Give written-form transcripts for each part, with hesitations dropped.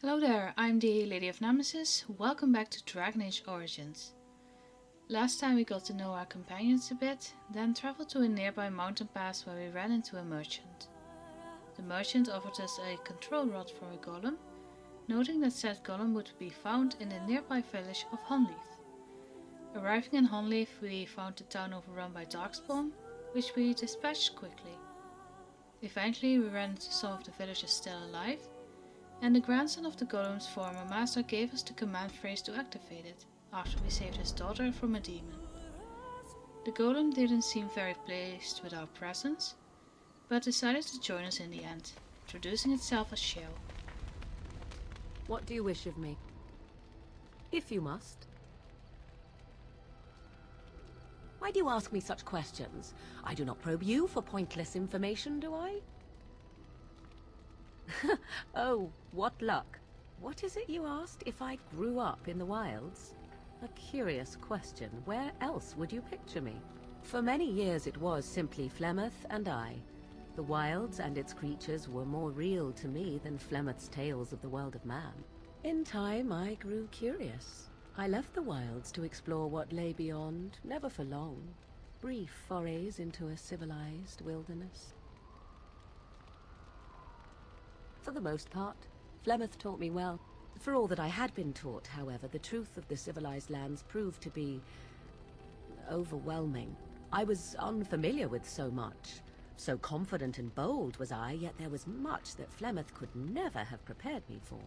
Hello there, I'm the LadyofNemesis. Welcome back to Dragon Age Origins. Last time we got to know our companions a bit, then travelled to a nearby mountain pass where we ran into a merchant. The merchant offered us a control rod for a golem, noting that said golem would be found in the nearby village of Honleith. Arriving in Honleith, we found the town overrun by darkspawn, which we dispatched quickly. Eventually we ran into some of the villagers still alive, and the grandson of the golem's former master gave us the command phrase to activate it, after we saved his daughter from a demon. The golem didn't seem very pleased with our presence, but decided to join us in the end, introducing itself as Shell. What do you wish of me? If you must. Why do you ask me such questions? I do not probe you for pointless information, do I? Oh, what luck. What is it you asked? If I grew up in the wilds? A curious question. Where else would you picture me? For many years it was simply Flemeth and I. The wilds and its creatures were more real to me than Flemeth's tales of the world of man. In time I grew curious. I left the wilds to explore what lay beyond, never for long. Brief forays into a civilized wilderness. For the most part, Flemeth taught me well. For all that I had been taught, however, the truth of the civilized lands proved to be overwhelming. I was unfamiliar with so much. So confident and bold was I, yet there was much that Flemeth could never have prepared me for.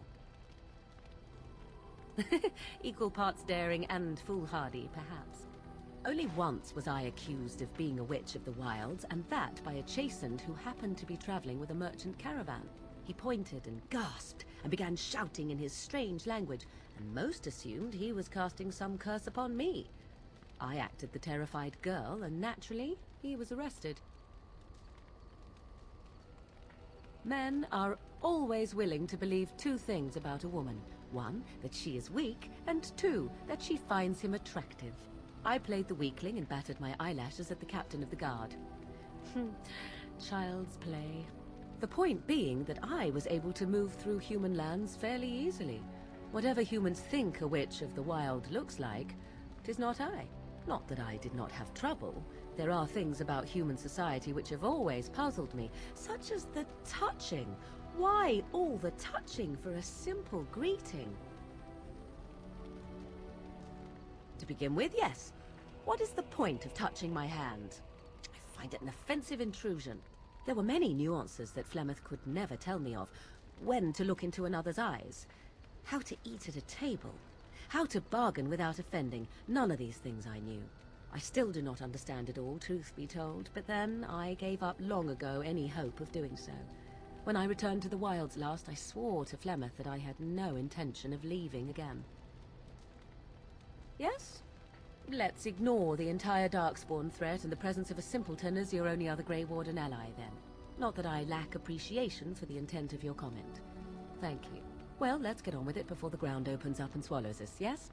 Equal parts daring and foolhardy, perhaps. Only once was I accused of being a witch of the wilds, and that by a chastened who happened to be traveling with a merchant caravan. He pointed and gasped, and began shouting in his strange language, and most assumed he was casting some curse upon me. I acted the terrified girl, and naturally, he was arrested. Men are always willing to believe two things about a woman. One, that she is weak, and two, that she finds him attractive. I played the weakling and battered my eyelashes at the captain of the guard. Child's play. The point being that I was able to move through human lands fairly easily. Whatever humans think a witch of the wild looks like, 'tis not I. Not that I did not have trouble. There are things about human society which have always puzzled me, such as the touching. Why all the touching for a simple greeting? To begin with, yes. What is the point of touching my hand? I find it an offensive intrusion. There were many nuances that Flemeth could never tell me of. When to look into another's eyes. How to eat at a table. How to bargain without offending. None of these things I knew. I still do not understand it all, truth be told, but then I gave up long ago any hope of doing so. When I returned to the wilds last, I swore to Flemeth that I had no intention of leaving again. Yes? Let's ignore the entire Darkspawn threat and the presence of a simpleton as your only other Grey Warden ally, then. Not that I lack appreciation for the intent of your comment. Thank you. Well, let's get on with it before the ground opens up and swallows us, yes?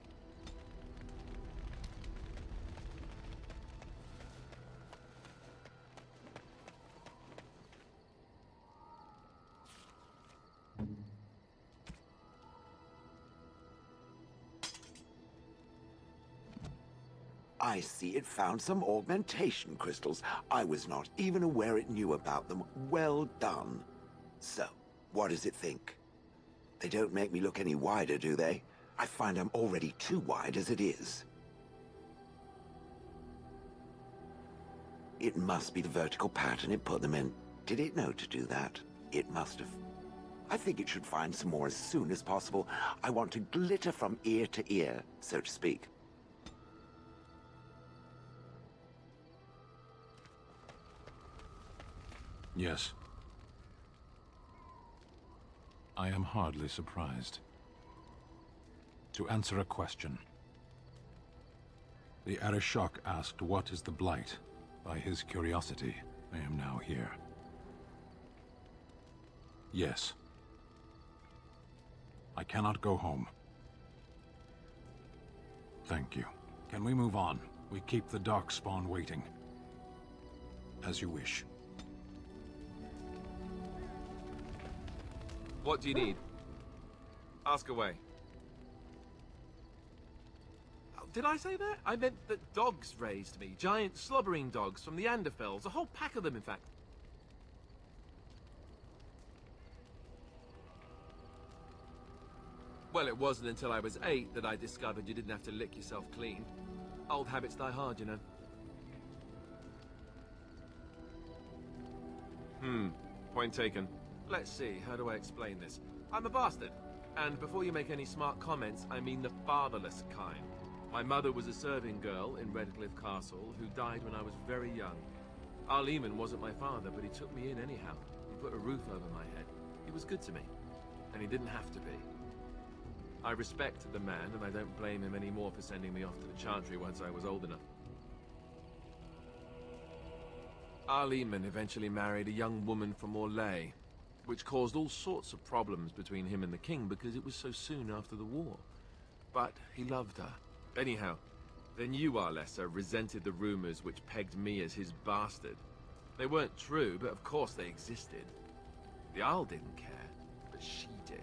I see it found some augmentation crystals. I was not even aware it knew about them. Well done. So, what does it think? They don't make me look any wider, do they? I find I'm already too wide as it is. It must be the vertical pattern it put them in. Did it know to do that? It must have. I think it should find some more as soon as possible. I want to glitter from ear to ear, so to speak. Yes. I am hardly surprised. To answer a question. The Arishok asked what is the Blight. By his curiosity, I am now here. Yes. I cannot go home. Thank you. Can we move on? We keep the Darkspawn waiting. As you wish. What do you need? Ask away. Oh, did I say that? I meant that dogs raised me. Giant slobbering dogs from the Anderfells. A whole pack of them, in fact. Well, it wasn't until I was 8 that I discovered you didn't have to lick yourself clean. Old habits die hard, you know. Point taken. Let's see, how do I explain this? I'm a bastard. And before you make any smart comments, I mean the fatherless kind. My mother was a serving girl in Redcliffe Castle who died when I was very young. Arl Eamon wasn't my father, but he took me in anyhow. He put a roof over my head. He was good to me. And he didn't have to be. I respect the man, and I don't blame him anymore for sending me off to the Chantry once I was old enough. Arl Eamon eventually married a young woman from Orlais, which caused all sorts of problems between him and the king because it was so soon after the war. But he loved her. Anyhow, then you, Arlessa, resented the rumors which pegged me as his bastard. They weren't true, but of course they existed. The Arl didn't care, but she did.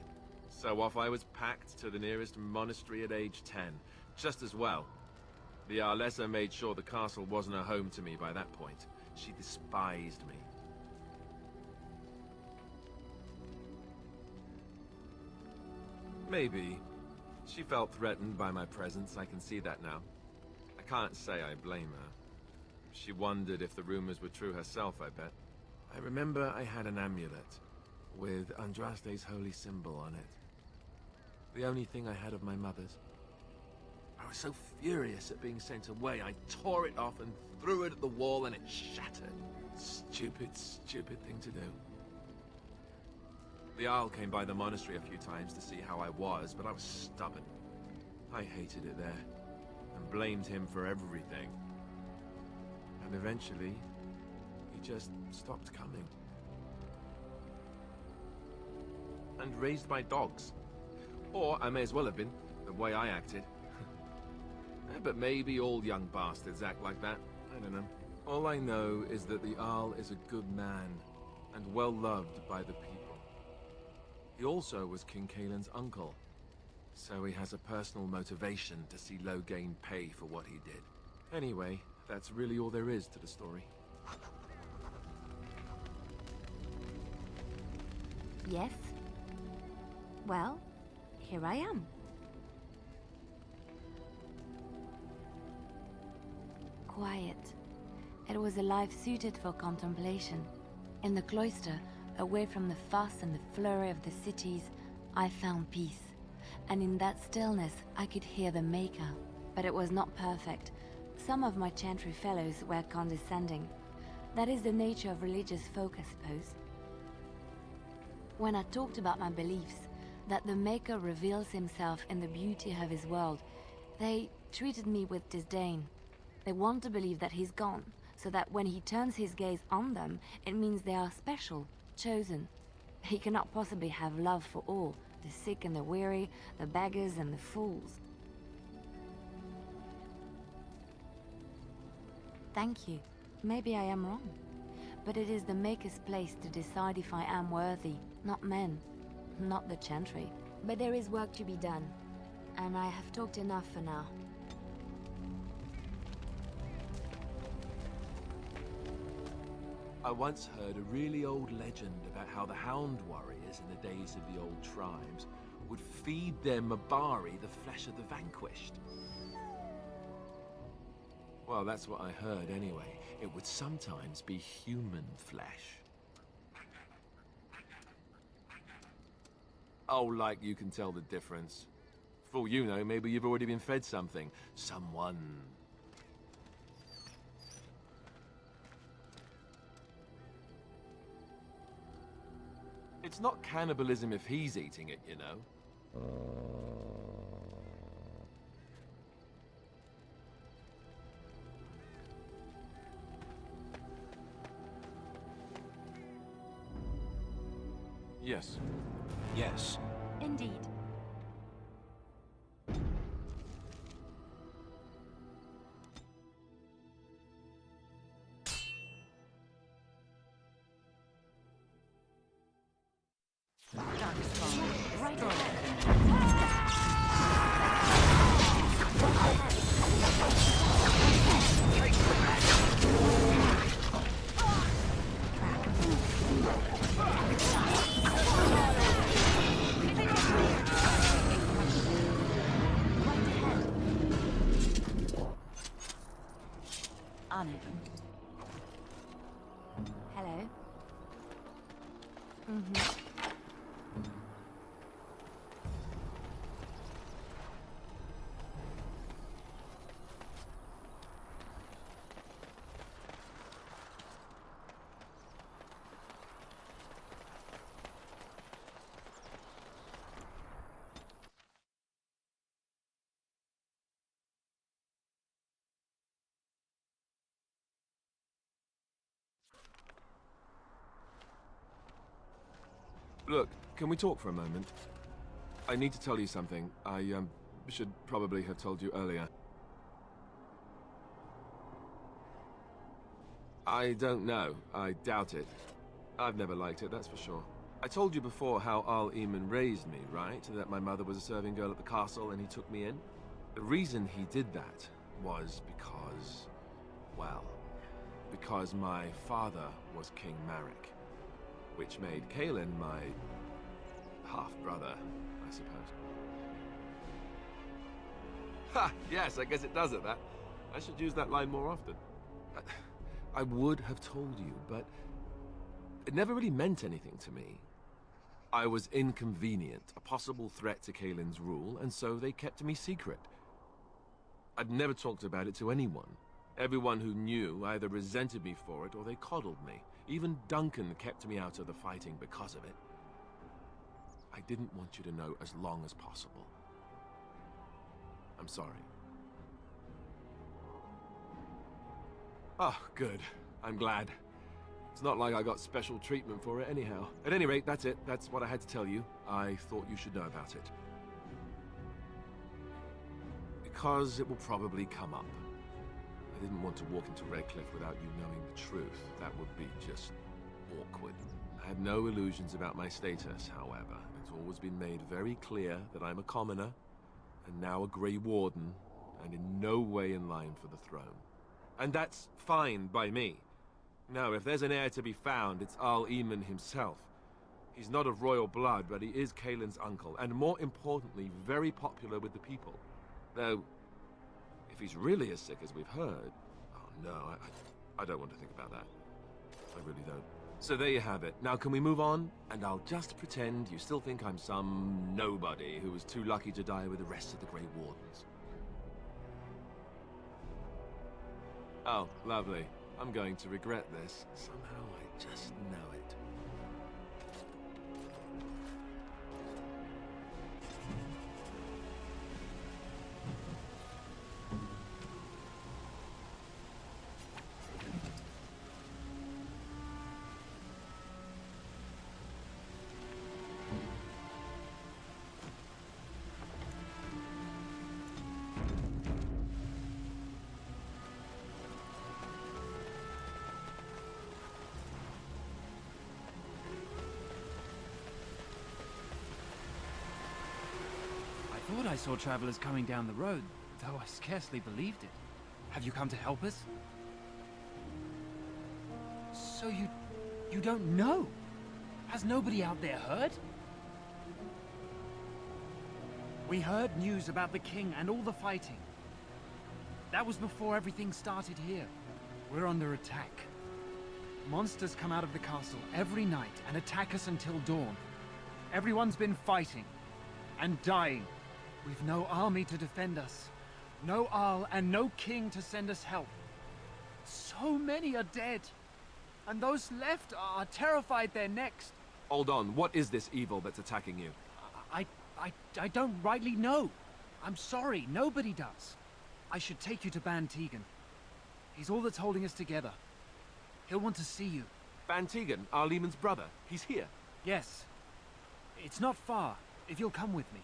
So off I was packed to the nearest monastery at age 10, just as well. The Arlessa made sure the castle wasn't a home to me by that point. She despised me. Maybe. She felt threatened by my presence, I can see that now. I can't say I blame her. She wondered if the rumors were true herself, I bet. I remember I had an amulet with Andraste's holy symbol on it. The only thing I had of my mother's. I was so furious at being sent away, I tore it off and threw it at the wall and it shattered. Stupid, stupid thing to do. The Arl came by the monastery a few times to see how I was, but I was stubborn. I hated it there, and blamed him for everything. And eventually, he just stopped coming. And raised my dogs. Or I may as well have been, the way I acted. But maybe all young bastards act like that. I don't know. All I know is that the Arl is a good man, and well loved by the people. He also was King Caelan's uncle, so he has a personal motivation to see Loghain pay for what he did. Anyway, that's really all there is to the story. Yes? Well, here I am. Quiet. It was a life suited for contemplation. In the cloister, away from the fuss and the flurry of the cities, I found peace. And in that stillness, I could hear the Maker. But it was not perfect. Some of my chantry fellows were condescending. That is the nature of religious folk, I suppose. When I talked about my beliefs, that the Maker reveals himself in the beauty of his world, they treated me with disdain. They want to believe that he's gone, so that when he turns his gaze on them, it means they are special, chosen. He cannot possibly have love for all, the sick and the weary, the beggars and the fools. Thank you. Maybe I am wrong. But it is the Maker's place to decide if I am worthy, not men, not the Chantry. But there is work to be done, and I have talked enough for now. I once heard a really old legend about how the Hound warriors in the days of the old tribes would feed their Mabari the flesh of the vanquished. Well, that's what I heard anyway. It would sometimes be human flesh. Oh, like you can tell the difference. For all you know, maybe you've already been fed something. Someone. It's not cannibalism if he's eating it, you know. Yes. Yes. Indeed. Right on. on it. Hello? Mm-hmm. Look, can we talk for a moment? I need to tell you something. I, should probably have told you earlier. I don't know. I doubt it. I've never liked it, that's for sure. I told you before how Arl Eamon raised me, right? That my mother was a serving girl at the castle and he took me in? The reason he did that was because... well... because my father was King Marek. Which made Kaelin my... half-brother, I suppose. Ha! Yes, I guess it does it, that. I should use that line more often. I would have told you, but... it never really meant anything to me. I was inconvenient, a possible threat to Kaelin's rule, and so they kept me secret. I'd never talked about it to anyone. Everyone who knew either resented me for it or they coddled me. Even Duncan kept me out of the fighting because of it. I didn't want you to know as long as possible. I'm sorry. Oh, good. I'm glad. It's not like I got special treatment for it anyhow. At any rate, that's it. That's what I had to tell you. I thought you should know about it. Because it will probably come up. I didn't want to walk into Redcliffe without you knowing the truth. That would be just awkward. I had no illusions about my status, however. It's always been made very clear that I'm a commoner, and now a Grey Warden, and in no way in line for the throne. And that's fine by me. No, if there's an heir to be found, it's Arl Eamon himself. He's not of royal blood, but he is Kaelin's uncle, and more importantly, very popular with the people. Though, if he's really as sick as we've heard... oh no, I don't want to think about that. I really don't. So there you have it. Now can we move on? And I'll just pretend you still think I'm some nobody who was too lucky to die with the rest of the Grey Wardens. Oh, lovely. I'm going to regret this. Somehow I just know it. I thought I saw travelers coming down the road, though I scarcely believed it. Have you come to help us? So you don't know? Has nobody out there heard? We heard news about the king and all the fighting. That was before everything started here. We're under attack. Monsters come out of the castle every night and attack us until dawn. Everyone's been fighting and dying. We've no army to defend us. No Arl and no king to send us help. So many are dead. And those left are terrified they're next. Hold on, what is this evil that's attacking you? I don't rightly know. I'm sorry, nobody does. I should take you to Ban Tegan. He's all that's holding us together. He'll want to see you. Ban Tegan, Arl Eamon's brother. He's here. Yes. It's not far, if you'll come with me.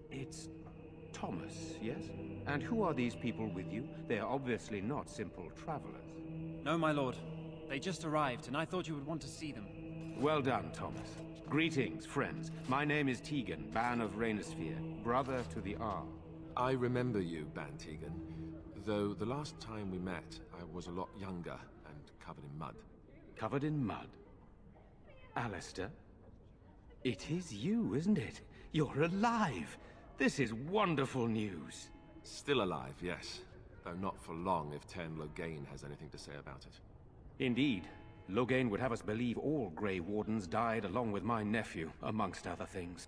It's Thomas, yes? And who are these people with you? They are obviously not simple travelers. No, my lord. They just arrived, and I thought you would want to see them. Well done, Thomas. Greetings, friends. My name is Tegan, Ban of Rainersphere, brother to the Arl. I remember you, Ban Tegan, though the last time we met, I was a lot younger and covered in mud. Covered in mud? Alistair? It is you, isn't it? You're alive! This is wonderful news. Still alive, yes. Though not for long if Tern Loghain has anything to say about it. Indeed. Loghain would have us believe all Grey Wardens died along with my nephew, amongst other things.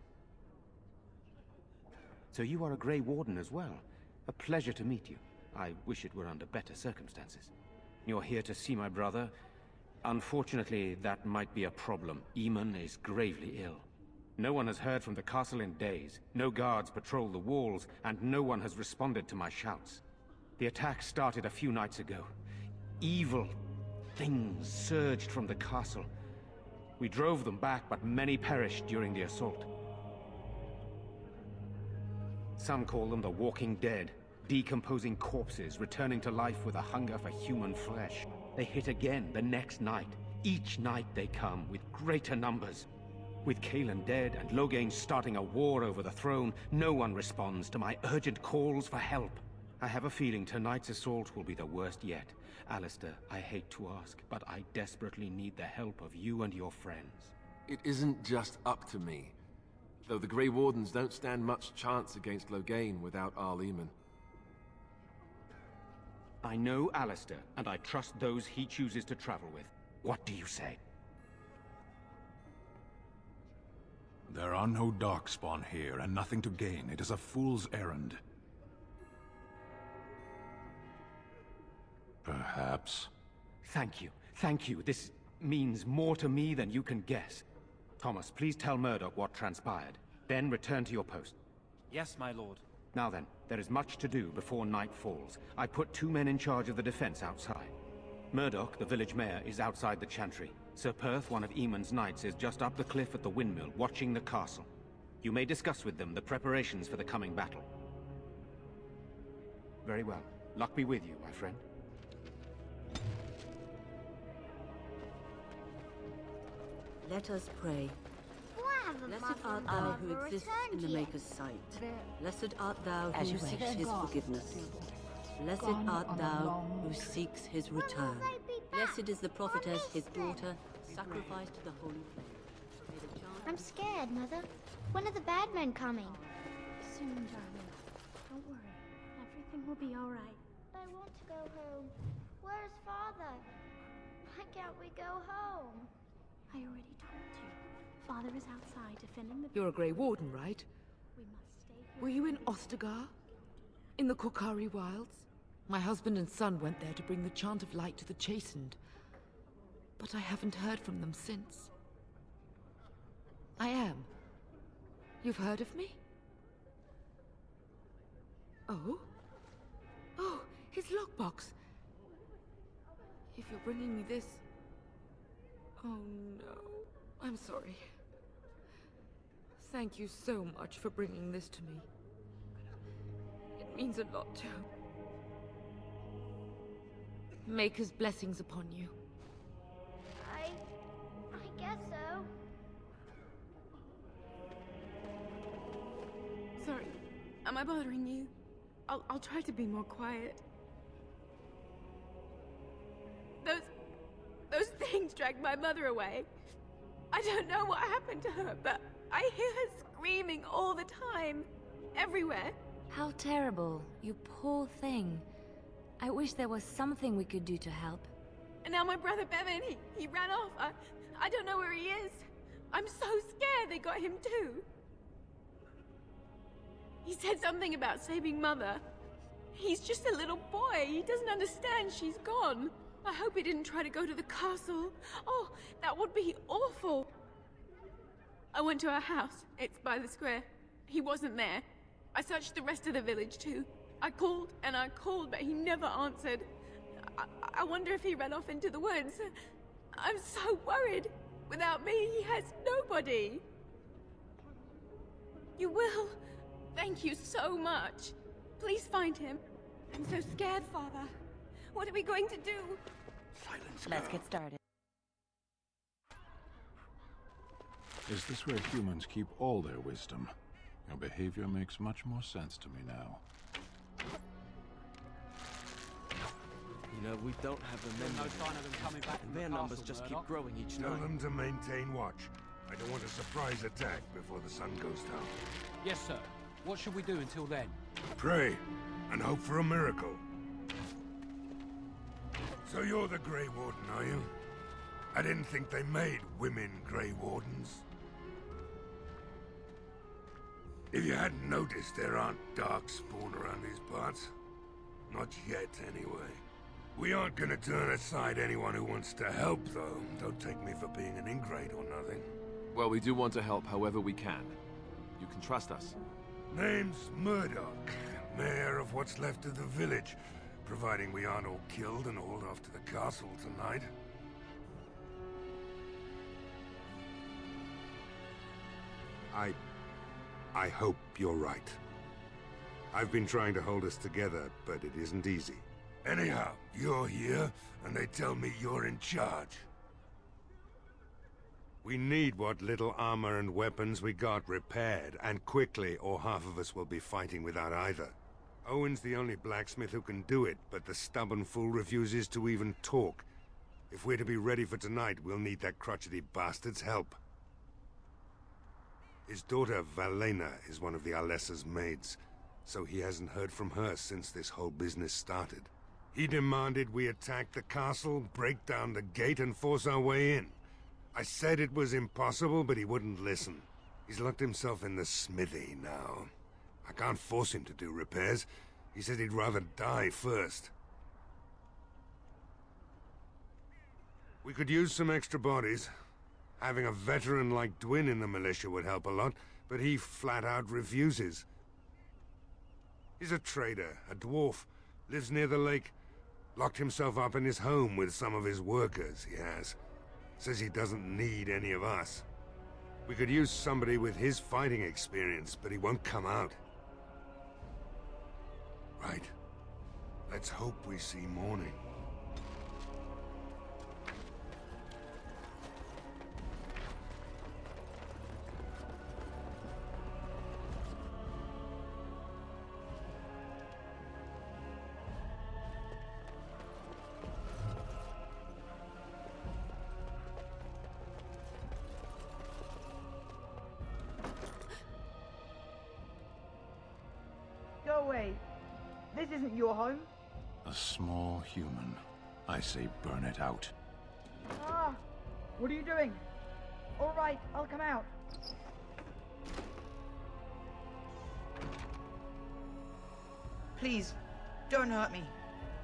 So you are a Grey Warden as well. A pleasure to meet you. I wish it were under better circumstances. You're here to see my brother. Unfortunately, that might be a problem. Eamon is gravely ill. No one has heard from the castle in days. No guards patrol the walls, and no one has responded to my shouts. The attack started a few nights ago. Evil things surged from the castle. We drove them back, but many perished during the assault. Some call them the Walking Dead, decomposing corpses returning to life with a hunger for human flesh. They hit again the next night. Each night they come, with greater numbers. With Cailan dead and Loghain starting a war over the throne, no one responds to my urgent calls for help. I have a feeling tonight's assault will be the worst yet. Alistair, I hate to ask, but I desperately need the help of you and your friends. It isn't just up to me. Though the Grey Wardens don't stand much chance against Loghain without Arl Eamon. I know Alistair, and I trust those he chooses to travel with. What do you say? There are no Darkspawn here, and nothing to gain. It is a fool's errand. Perhaps. Thank you. Thank you. This means more to me than you can guess. Thomas, please tell Murdoch what transpired. Then return to your post. Yes, my lord. Now then, there is much to do before night falls. I put 2 men in charge of the defense outside. Murdoch, the village mayor, is outside the chantry. Sir Perth, one of Eamon's knights, is just up the cliff at the windmill, watching the castle. You may discuss with them the preparations for the coming battle. Very well. Luck be with you, my friend. Let us pray. Blessed art thou who exists in the Maker's sight. Blessed art thou who seeks his forgiveness. Blessed art thou who seeks his return. Blessed is the prophetess, his daughter, sacrificed to the holy place. I'm scared, Mother. When are the bad men coming? Soon, darling. Don't worry. Everything will be all right. I want to go home. Where's Father? Why can't we go home? I already told you. Father is outside defending the... You're a Grey Warden, right? We must stay here. Were you in Ostagar? In the Korkari Wilds? My husband and son went there to bring the chant of light to the chastened. But I haven't heard from them since. I am. You've heard of me? Oh? Oh, his lockbox. If you're bringing me this... Oh no. I'm sorry. Thank you so much for bringing this to me. It means a lot to... Maker's blessings upon you. I guess so. Sorry. Am I bothering you? I'll try to be more quiet. Those things dragged my mother away. I don't know what happened to her, but I hear her screaming all the time. Everywhere. How terrible, you poor thing. I wish there was something we could do to help. And now my brother Bevan, he ran off. I don't know where he is. I'm so scared they got him too. He said something about saving Mother. He's just a little boy. He doesn't understand she's gone. I hope he didn't try to go to the castle. Oh, that would be awful. I went to our house. It's by the square. He wasn't there. I searched the rest of the village too. I called and I called, but he never answered. I wonder if he ran off into the woods. I'm so worried. Without me, he has nobody. You will. Thank you so much. Please find him. I'm so scared, Father. What are we going to do? Silence, Let's girl. get started. Is this where humans keep all their wisdom? Your behavior makes much more sense to me now. You know, we don't have the men. No sign of them coming back from Their the numbers castle, just Murdoch. keep growing each Tell night. them to maintain watch. I don't want a surprise attack before the sun goes down. Yes, sir. What should we do until then? Pray, and hope for a miracle. So you're the Grey Warden, are you? I didn't think they made women Grey Wardens. If you hadn't noticed, there aren't darkspawn around these parts. Not yet, anyway. We aren't gonna turn aside anyone who wants to help, though. Don't take me for being an ingrate or nothing. Well, we do want to help however we can. You can trust us. Name's Murdoch, mayor of what's left of the village, providing we aren't all killed and hauled off to the castle tonight. I hope you're right. I've been trying to hold us together, but it isn't easy. Anyhow, you're here, and they tell me you're in charge. We need what little armor and weapons we got repaired, and quickly, or half of us will be fighting without either. Owen's the only blacksmith who can do it, but the stubborn fool refuses to even talk. If we're to be ready for tonight, we'll need that crotchety bastard's help. His daughter, Valena, is one of the Alessa's maids, so he hasn't heard from her since this whole business started. He demanded we attack the castle, break down the gate, and force our way in. I said it was impossible, but he wouldn't listen. He's locked himself in the smithy now. I can't force him to do repairs. He said he'd rather die first. We could use some extra bodies. Having a veteran like Dwin in the militia would help a lot, but he flat out refuses. He's a trader, a dwarf, lives near the lake. Locked himself up in his home with some of his workers, he has. Says he doesn't need any of us. We could use somebody with his fighting experience, but he won't come out. Right. Let's hope we see morning. Go away. This isn't your home. A small human. I say burn it out. Ah! What are you doing? All right, I'll come out. Please, don't hurt me.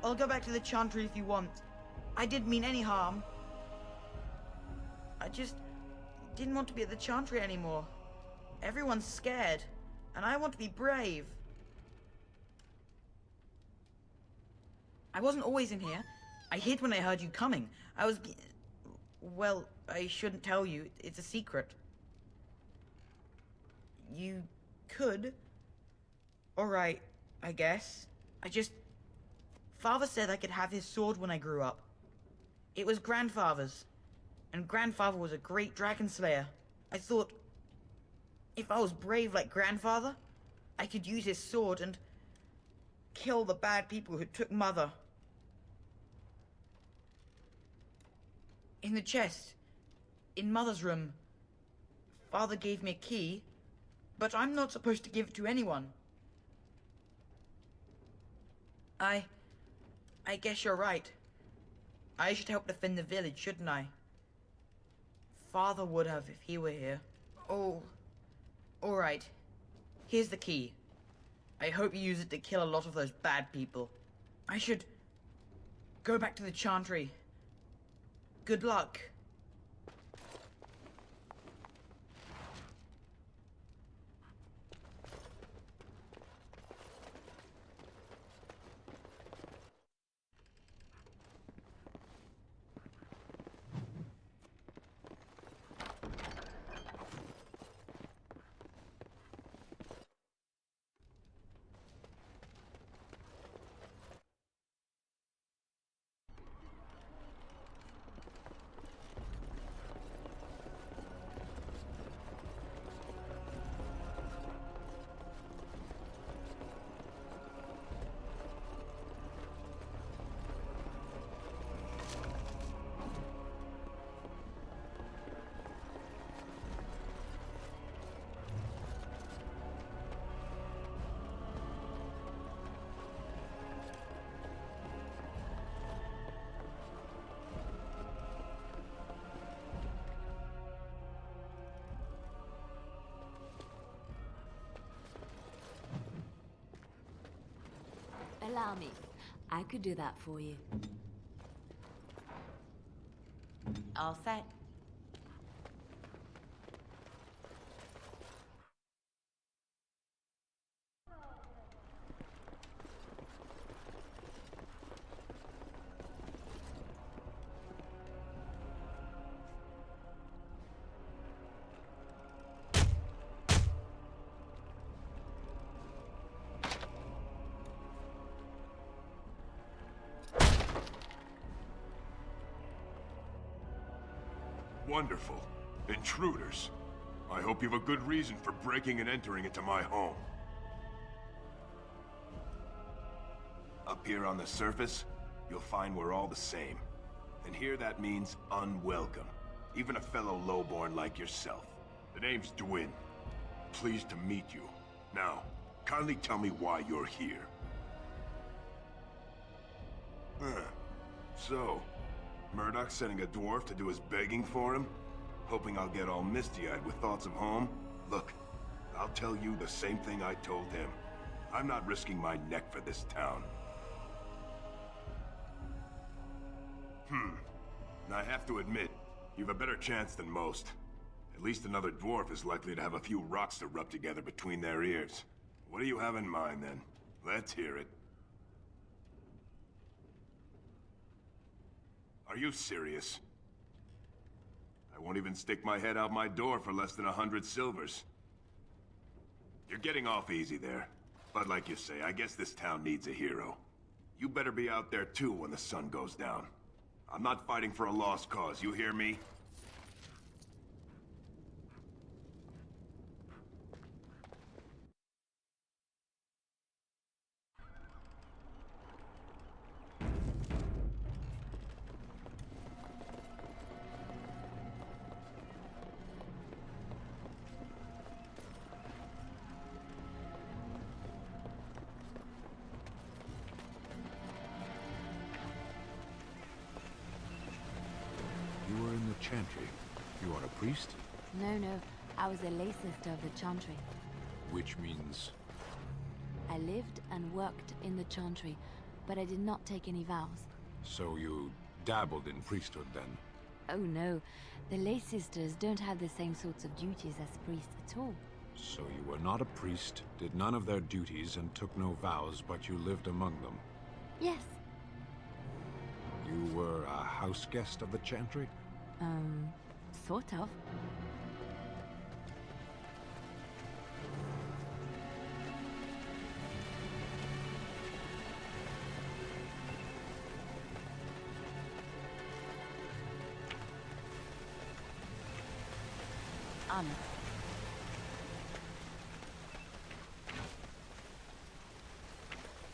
I'll go back to the Chantry if you want. I didn't mean any harm. I just didn't want to be at the Chantry anymore. Everyone's scared, and I want to be brave. I wasn't always in here. I hid when I heard you coming. Well, I shouldn't tell you. It's a secret. You could. Alright, I guess. Father said I could have his sword when I grew up. It was Grandfather's. And Grandfather was a great dragon slayer. I thought, if I was brave like Grandfather, I could use his sword and kill the bad people who took Mother. In the chest, in Mother's room, Father gave me a key, but I'm not supposed to give it to anyone. I guess you're right. I should help defend the village, shouldn't I? Father would have if he were here. Oh, alright. Here's the key. I hope you use it to kill a lot of those bad people. I should go back to the Chantry. Good luck. allow me. I could do that for you. All set. Wonderful. Intruders. I hope you have a good reason for breaking and entering into my home. Up here on the surface, you'll find we're all the same. And here that means unwelcome. Even a fellow lowborn like yourself. The name's Dwyn. Pleased to meet you. Now, kindly tell me why you're here. So, Murdoch's sending a dwarf to do his begging for him? Hoping I'll get all misty-eyed with thoughts of home? Look, I'll tell you the same thing I told him. I'm not risking my neck for this town. I have to admit, you've a better chance than most. At least another dwarf is likely to have a few rocks to rub together between their ears. What do you have in mind, then? Let's hear it. Are you serious? I won't even stick my head out my door for less than 100 silvers. You're getting off easy there. But like you say, I guess this town needs a hero. You better be out there too when the sun goes down. I'm not fighting for a lost cause, you hear me? You were in the Chantry. You are a priest? No. I was a lay sister of the Chantry. Which means... I lived and worked in the Chantry, but I did not take any vows. So you dabbled in priesthood then? Oh no, the lay sisters don't have the same sorts of duties as priests at all. So you were not a priest, did none of their duties, and took no vows, but you lived among them? Yes. You were a house guest of the Chantry? Sort of.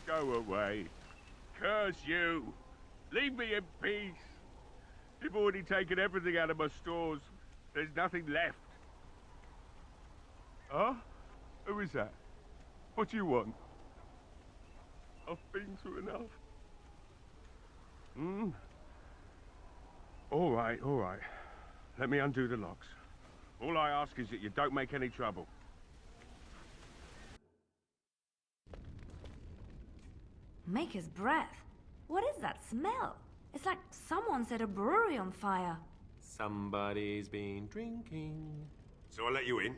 Go away. Curse you. Leave me in peace. You've already taken everything out of my stores. There's nothing left. Huh? Who is that? What do you want? I've been through enough. All right. Let me undo the locks. All I ask is that you don't make any trouble. Maker's breath. What is that smell? It's like someone set a brewery on fire. Somebody's been drinking. So I let you in.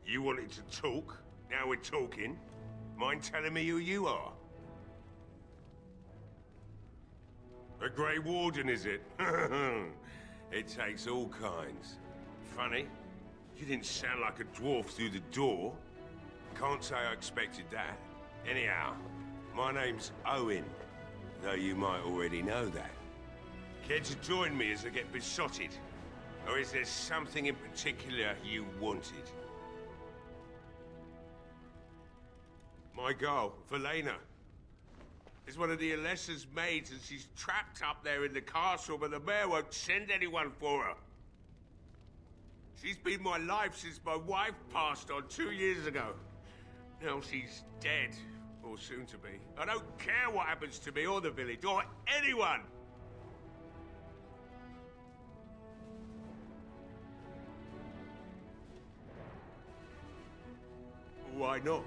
You wanted to talk. Now we're talking. Mind telling me who you are? A Grey Warden, is it? It takes all kinds. Funny, you didn't sound like a dwarf through the door. Can't say I expected that. Anyhow, my name's Owen, though you might already know that. Care to join me as I get besotted? Or is there something in particular you wanted? My girl, Velena, is one of the Alessa's maids, and she's trapped up there in the castle, but the mayor won't send anyone for her. She's been my life since my wife passed on 2 years ago. Now she's dead, or soon to be. I don't care what happens to me or the village, or anyone! Why not?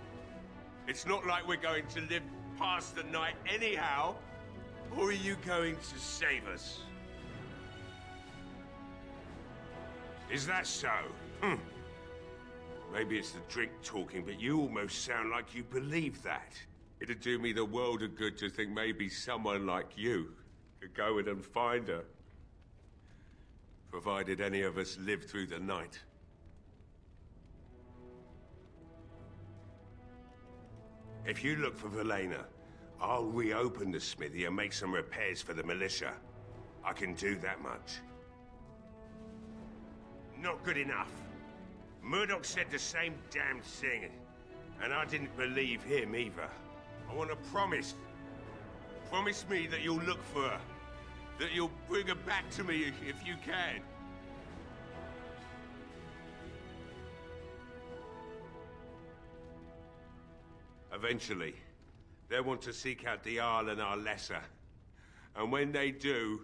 It's not like we're going to live pass the night anyhow? Or are you going to save us? Is that so? Maybe it's the drink talking, but you almost sound like you believe that. It'd do me the world of good to think maybe someone like you could go in and find her. Provided any of us live through the night. If you look for Velena, I'll reopen the smithy and make some repairs for the militia. I can do that much. Not good enough. Murdoch said the same damn thing, and I didn't believe him either. I want to promise. Promise me that you'll look for her. That you'll bring her back to me if you can. Eventually, they'll want to seek out the Arl and our lesser. And when they do,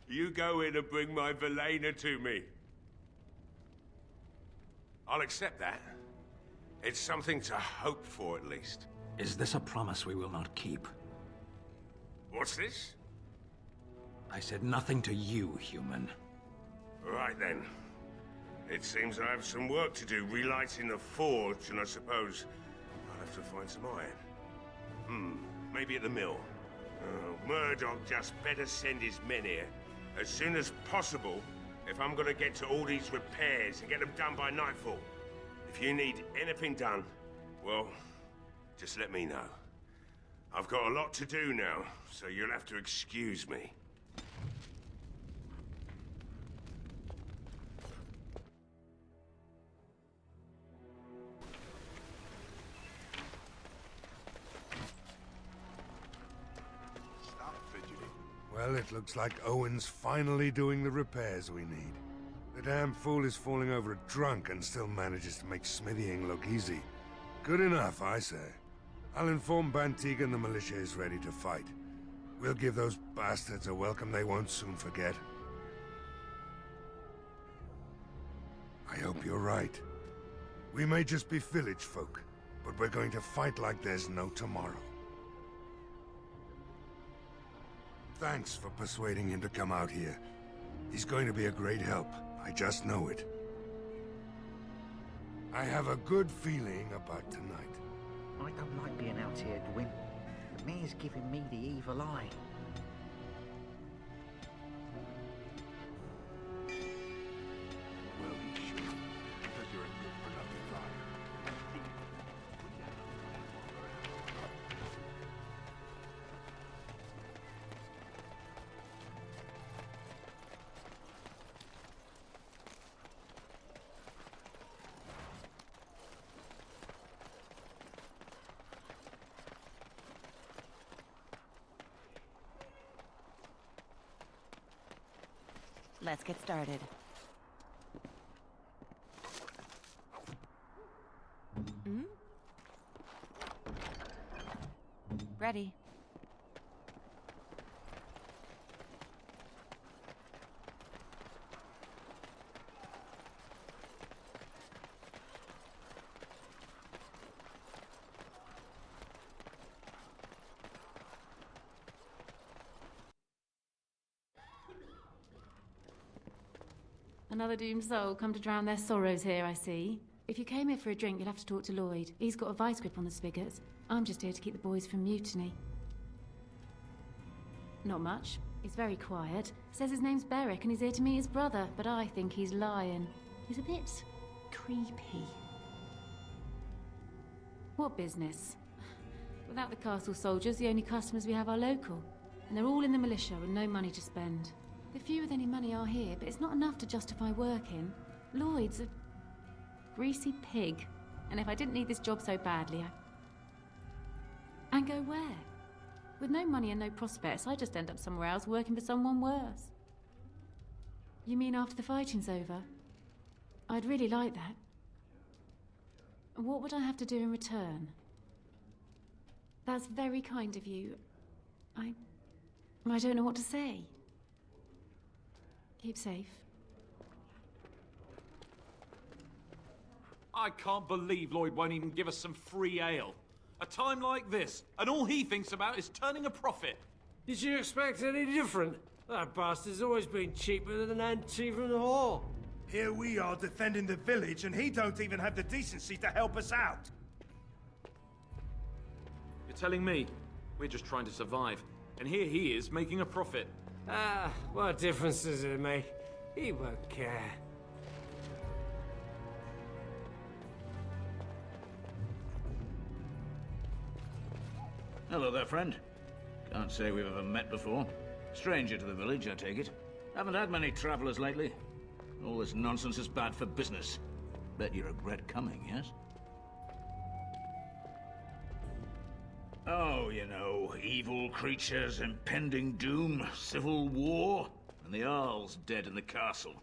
you go in and bring my Velena to me. I'll accept that. It's something to hope for, at least. Is this a promise we will not keep? What's this? I said nothing to you, human. Right then. It seems I have some work to do relighting the forge, and I suppose I'll have to find some iron. Maybe at the mill. Murdoch just better send his men here as soon as possible if I'm gonna get to all these repairs and get them done by nightfall. If you need anything done, well, just let me know. I've got a lot to do now, so you'll have to excuse me. Well, it looks like Owen's finally doing the repairs we need. The damn fool is falling over a drunk and still manages to make smithying look easy. Good enough, I say. I'll inform Bantigan the militia is ready to fight. We'll give those bastards a welcome they won't soon forget. I hope you're right. We may just be village folk, but we're going to fight like there's no tomorrow. Thanks for persuading him to come out here. He's going to be a great help. I just know it. I have a good feeling about tonight. I don't like being out here, Gwyn. The mayor's giving me the evil eye. Well, he should, because you're a good, productive liar. Let's get started. Ready. Another doomed soul come to drown their sorrows here, I see. If you came here for a drink, you'll have to talk to Lloyd. He's got a vice grip on the spigots. I'm just here to keep the boys from mutiny. Not much. He's very quiet. Says his name's Beric and he's here to meet his brother, but I think he's lying. He's a bit creepy. What business? Without the castle soldiers, the only customers we have are local. And they're all in the militia with no money to spend. The few with any money are here, but it's not enough to justify working. Lloyd's a greasy pig. And if I didn't need this job so badly, And go where? With no money and no prospects, I just end up somewhere else working for someone worse. You mean after the fighting's over? I'd really like that. What would I have to do in return? That's very kind of you. I don't know what to say. Keep safe. I can't believe Lloyd won't even give us some free ale. A time like this, and all he thinks about is turning a profit. Did you expect any different? That bastard's always been cheaper than an auntie from the hall. Here we are defending the village, and he don't even have the decency to help us out. You're telling me we're just trying to survive, and here he is making a profit. Ah, what difference does it make? He won't care. Hello there, friend. Can't say we've ever met before. Stranger to the village, I take it. Haven't had many travelers lately. All this nonsense is bad for business. Bet you regret coming, yes? Oh, you know, evil creatures, impending doom, civil war, and the Arl's dead in the castle.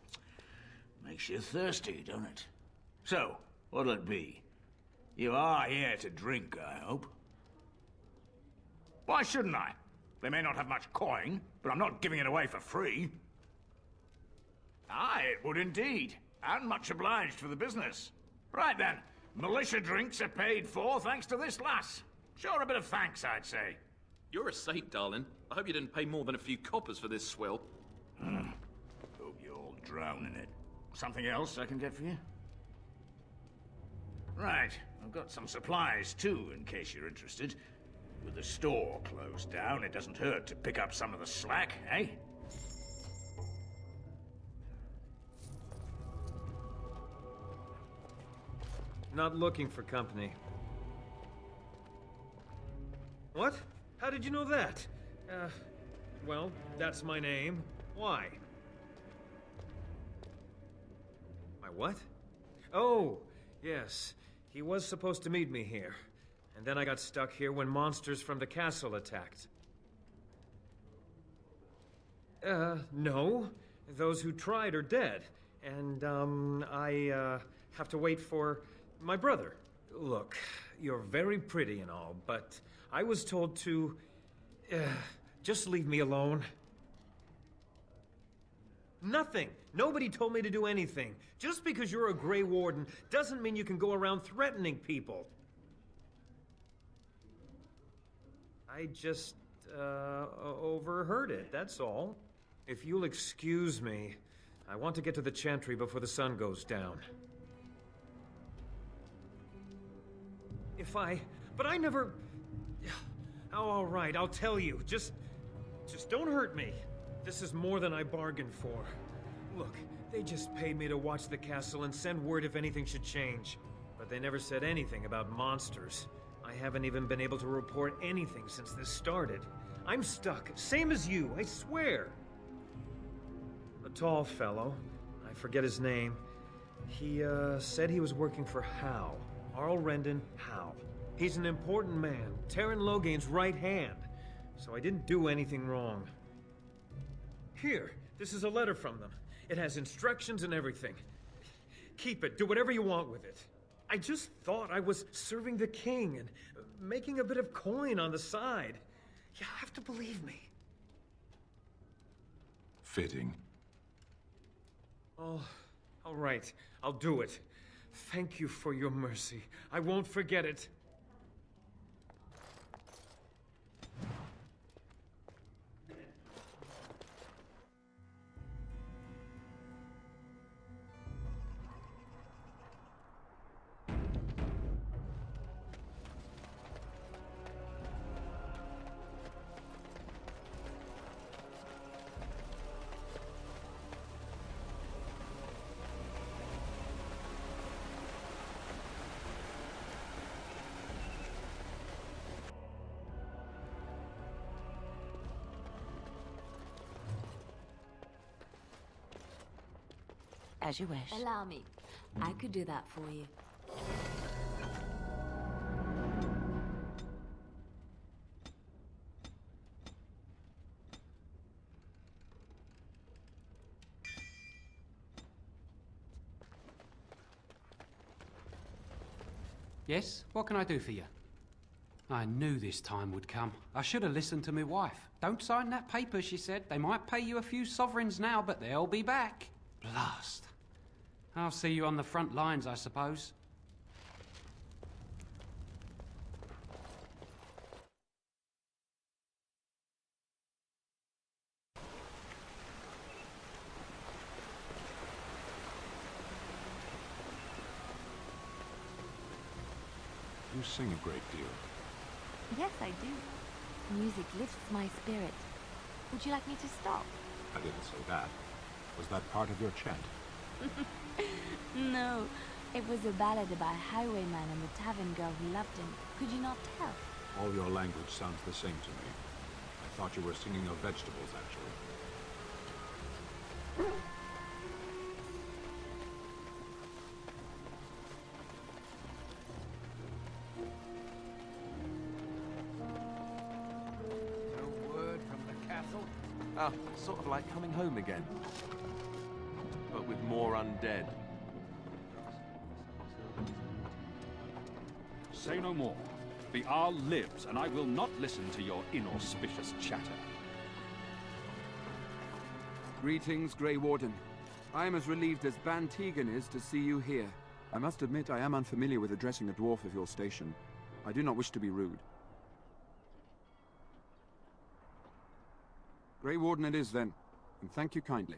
Makes you thirsty, don't it? So, what'll it be? You are here to drink, I hope. Why shouldn't I? They may not have much coin, but I'm not giving it away for free. Aye, it would indeed. And much obliged for the business. Right then, militia drinks are paid for thanks to this lass. Sure, a bit of thanks, I'd say. You're a saint, darling. I hope you didn't pay more than a few coppers for this swill. Hope you all drown in it. Something else I can get for you? Right, I've got some supplies too, in case you're interested. With the store closed down, it doesn't hurt to pick up some of the slack, eh? Not looking for company. What? How did you know that? Well, that's my name. Why? My what? Oh, yes. He was supposed to meet me here. And then I got stuck here when monsters from the castle attacked. No. Those who tried are dead. And, I have to wait for my brother. Look, you're very pretty and all, but I was told to... just leave me alone. Nothing. Nobody told me to do anything. Just because you're a Grey Warden doesn't mean you can go around threatening people. I just, overheard it, that's all. If you'll excuse me, I want to get to the Chantry before the sun goes down. But I never... Oh, all right, I'll tell you. Just don't hurt me. This is more than I bargained for. Look, they just paid me to watch the castle and send word if anything should change. But they never said anything about monsters. I haven't even been able to report anything since this started. I'm stuck, same as you, I swear. A tall fellow, I forget his name. He, said he was working for Hal. Arl Hal. He's an important man, Terran Logain's right hand. So I didn't do anything wrong. Here, this is a letter from them. It has instructions and everything. Keep it, do whatever you want with it. I just thought I was serving the king and making a bit of coin on the side. You have to believe me. Fitting. Oh, all right. I'll do it. Thank you for your mercy. I won't forget it. As you wish. Allow me. I could do that for you. Yes? What can I do for you? I knew this time would come. I should have listened to my wife. Don't sign that paper, she said. They might pay you a few sovereigns now, but they'll be back. Blast. I'll see you on the front lines, I suppose. sing a great deal. Yes, I do. Music lifts my spirit. Would you like me to stop? I didn't say that. Was that part of your chant? No, it was a ballad about a highwayman and the tavern girl who loved him. Could you not tell? All your language sounds the same to me. I thought you were singing of vegetables, actually. No word from the castle? Ah, sort of like coming home again. But with more undead. Say no more. The Arl lives, and I will not listen to your inauspicious chatter. Greetings, Grey Warden. I am as relieved as Ban Tegan is to see you here. I must admit I am unfamiliar with addressing a dwarf of your station. I do not wish to be rude. Grey Warden it is, then, and thank you kindly.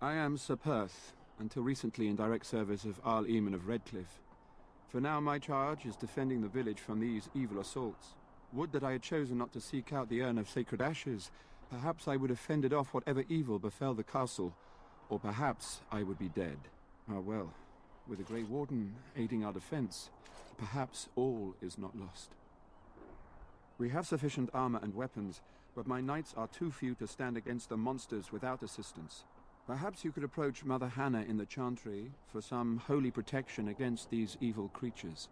I am Sir Perth, until recently in direct service of Arl Eamon of Redcliffe. For now my charge is defending the village from these evil assaults. Would that I had chosen not to seek out the urn of sacred ashes. Perhaps I would have fended off whatever evil befell the castle, or perhaps I would be dead. Ah well, with the Grey Warden aiding our defense, perhaps all is not lost. We have sufficient armor and weapons, but my knights are too few to stand against the monsters without assistance. Perhaps you could approach Mother Hannah in the Chantry for some holy protection against these evil creatures.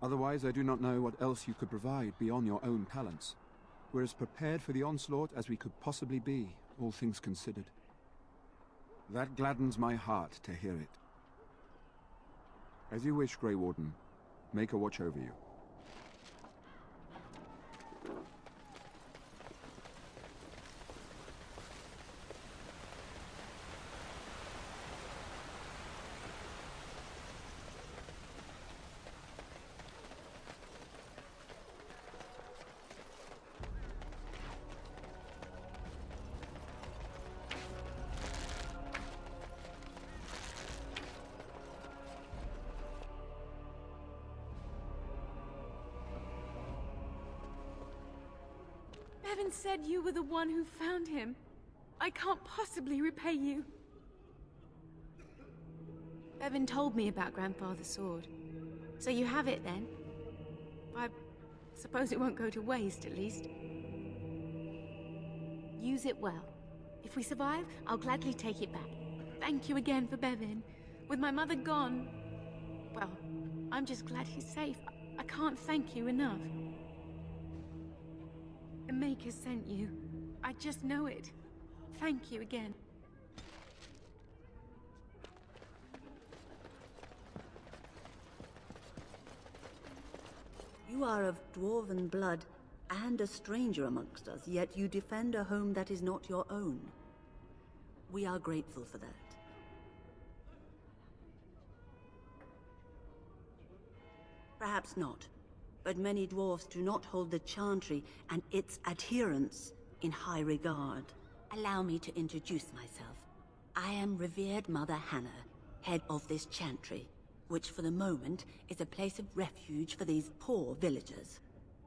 Otherwise, I do not know what else you could provide beyond your own talents. We're as prepared for the onslaught as we could possibly be, all things considered. That gladdens my heart to hear it. As you wish, Grey Warden. Make a watch over you. Bevan said you were the one who found him. I can't possibly repay you. Bevan told me about Grandfather's sword. So you have it then? I suppose it won't go to waste, at least. Use it well. If we survive, I'll gladly take it back. Thank you again for Bevan. With my mother gone, well, I'm just glad he's safe. I can't thank you enough. The Maker sent you. I just know it. Thank you again. You are of dwarven blood and a stranger amongst us, yet you defend a home that is not your own. We are grateful for that. Perhaps not, but many dwarves do not hold the Chantry and its adherents in high regard. Allow me to introduce myself. I am revered Mother Hannah, head of this Chantry, which for the moment is a place of refuge for these poor villagers.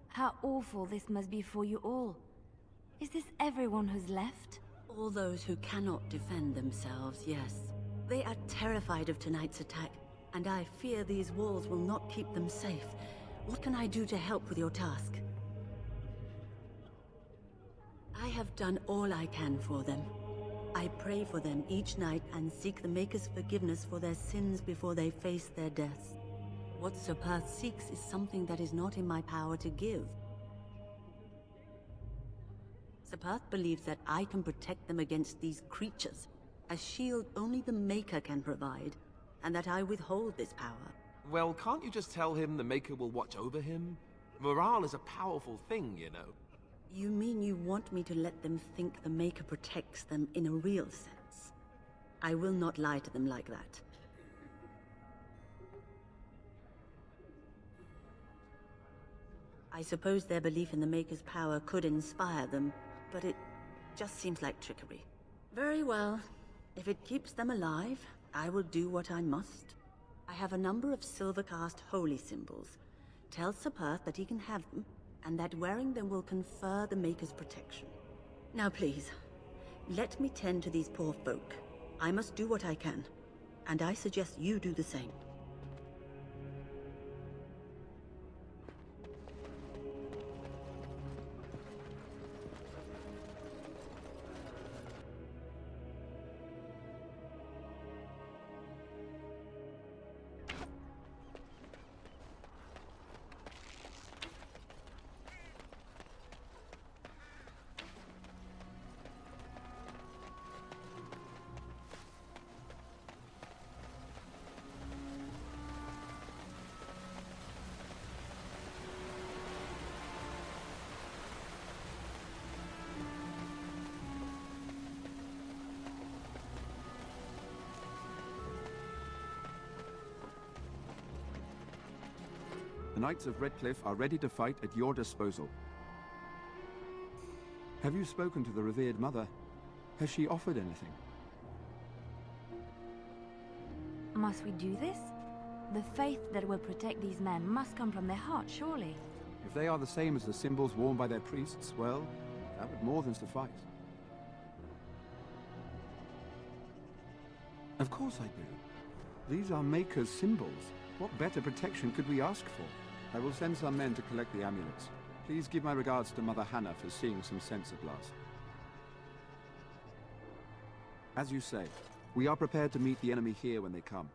How awful this must be for you all. Is this everyone who's left? All those who cannot defend themselves, yes. They are terrified of tonight's attack, and I fear these walls will not keep them safe. What can I do to help with your task? I have done all I can for them. I pray for them each night and seek the Maker's forgiveness for their sins before they face their deaths. What Sir Perth seeks is something that is not in my power to give. Sir Perth believes that I can protect them against these creatures, a shield only the Maker can provide, and that I withhold this power. Well, can't you just tell him the Maker will watch over him? Morale is a powerful thing, you know. You mean you want me to let them think the Maker protects them in a real sense? I will not lie to them like that. I suppose their belief in the Maker's power could inspire them, but it just seems like trickery. Very well. If it keeps them alive, I will do what I must. I have a number of silver-cast holy symbols. Tell Sir Perth that he can have them, and that wearing them will confer the Maker's protection. Now please, let me tend to these poor folk. I must do what I can, and I suggest you do the same. The Knights of Redcliffe are ready to fight at your disposal. Have you spoken to the revered mother? Has she offered anything? Must we do this? The faith that will protect these men must come from their heart, surely. If they are the same as the symbols worn by their priests, well, that would more than suffice. Of course I do. These are Maker's symbols. What better protection could we ask for? I will send some men to collect the amulets. Please give my regards to Mother Hannah for seeing some sense at last. As you say, we are prepared to meet the enemy here when they come.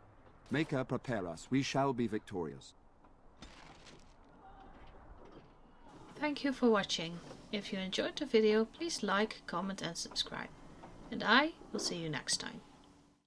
Maker, prepare us. We shall be victorious. Thank you for watching. If you enjoyed the video, please like, comment and subscribe. And I will see you next time.